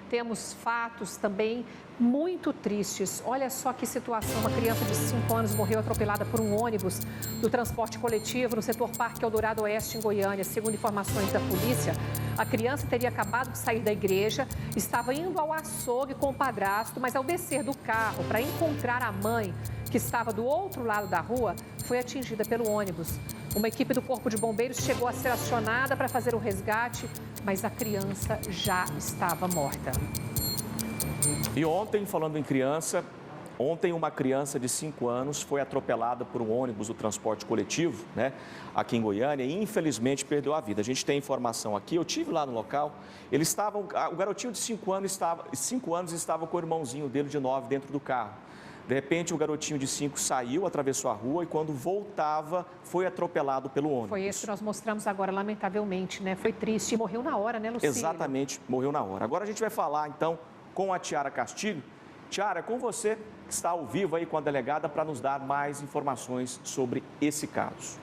temos fatos também muito tristes. Olha só que situação, uma criança de 5 anos morreu atropelada por um ônibus do transporte coletivo no setor Parque Eldorado Oeste, em Goiânia. Segundo informações da polícia, a criança teria acabado de sair da igreja, estava indo ao açougue com o padrasto, mas ao descer do carro para encontrar a mãe, que estava do outro lado da rua, foi atingida pelo ônibus. Uma equipe do Corpo de Bombeiros chegou a ser acionada para fazer o resgate, mas a criança já estava morta. E ontem, falando em criança, uma criança de 5 anos foi atropelada por um ônibus do transporte coletivo, aqui em Goiânia, e infelizmente perdeu a vida. A gente tem informação aqui, eu estive lá no local, o garotinho de 5 anos estava com o irmãozinho dele de 9 dentro do carro. De repente, o garotinho de 5 saiu, atravessou a rua e quando voltava, foi atropelado pelo ônibus. Foi esse que nós mostramos agora, lamentavelmente, Foi triste e morreu na hora, Lucílio? Exatamente, morreu na hora. Agora a gente vai falar, então, com a Tiara Castilho. Tiara, é com você que está ao vivo aí com a delegada para nos dar mais informações sobre esse caso.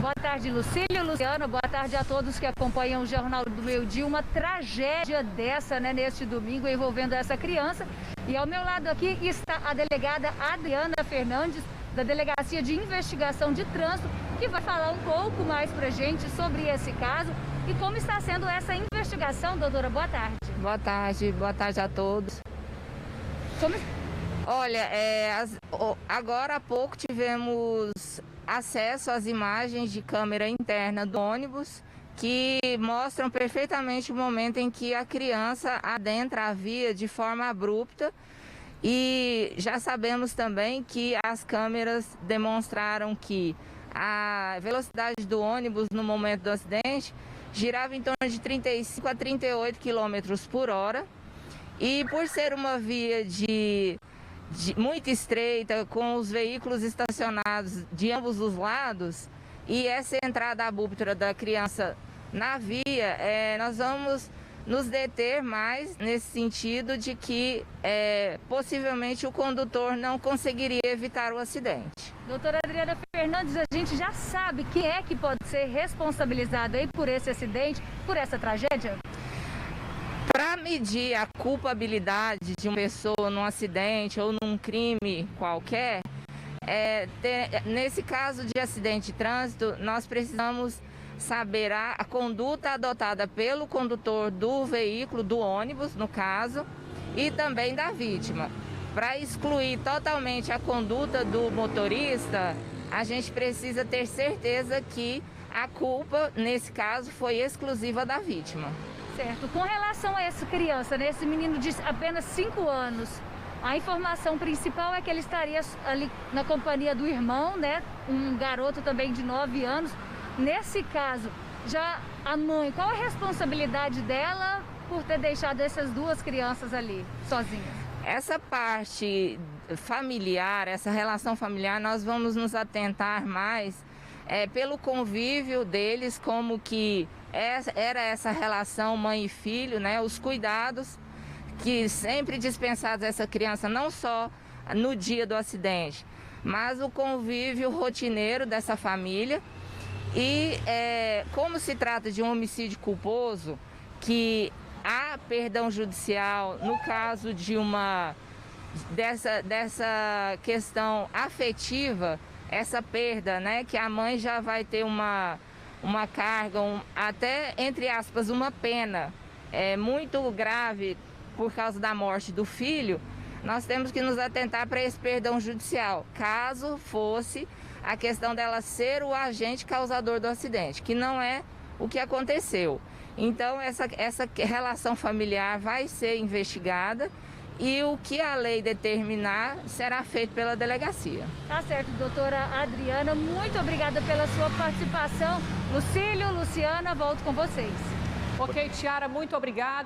Boa tarde, Lucílio, Luciana, boa tarde a todos que acompanham o Jornal do Meio-Dia. Uma tragédia dessa, neste domingo, envolvendo essa criança. E ao meu lado aqui está a delegada Adriana Fernandes, da Delegacia de Investigação de Trânsito, que vai falar um pouco mais pra gente sobre esse caso e como está sendo essa investigação. Doutora, boa tarde. Boa tarde a todos. Olha, agora há pouco tivemos acesso às imagens de câmera interna do ônibus que mostram perfeitamente o momento em que a criança adentra a via de forma abrupta. E já sabemos também que as câmeras demonstraram que a velocidade do ônibus no momento do acidente girava em torno de 35 a 38 km por hora. E por ser uma via muito estreita, com os veículos estacionados de ambos os lados, e essa entrada abrupta da criança na via, nós vamos nos deter mais nesse sentido de que possivelmente o condutor não conseguiria evitar o acidente. Doutora Adriana Fernandes, a gente já sabe quem é que pode ser responsabilizado aí por esse acidente, por essa tragédia? Para medir a culpabilidade de uma pessoa num acidente ou num crime qualquer, nesse caso de acidente de trânsito, nós precisamos saber a conduta adotada pelo condutor do veículo, do ônibus, no caso, e também da vítima. Para excluir totalmente a conduta do motorista, a gente precisa ter certeza que a culpa, nesse caso, foi exclusiva da vítima. Certo. Com relação a essa criança, esse menino de apenas 5 anos, a informação principal é que ele estaria ali na companhia do irmão, um garoto também de 9 anos. Nesse caso, já a mãe, qual a responsabilidade dela por ter deixado essas duas crianças ali sozinhas? Essa parte familiar, essa relação familiar, nós vamos nos atentar mais pelo convívio deles, como que era essa relação mãe e filho, os cuidados que sempre dispensados a essa criança, não só no dia do acidente, mas o convívio rotineiro dessa família. E como se trata de um homicídio culposo, que há perdão judicial no caso de dessa questão afetiva, essa perda, que a mãe já vai ter uma carga, até, entre aspas, uma pena muito grave por causa da morte do filho, nós temos que nos atentar para esse perdão judicial, caso fosse a questão dela ser o agente causador do acidente, que não é o que aconteceu. Então, essa relação familiar vai ser investigada e o que a lei determinar será feito pela delegacia. Tá certo, doutora Adriana, muito obrigada pela sua participação. Lucílio, Luciana, volto com vocês. Ok, Tiara, muito obrigada.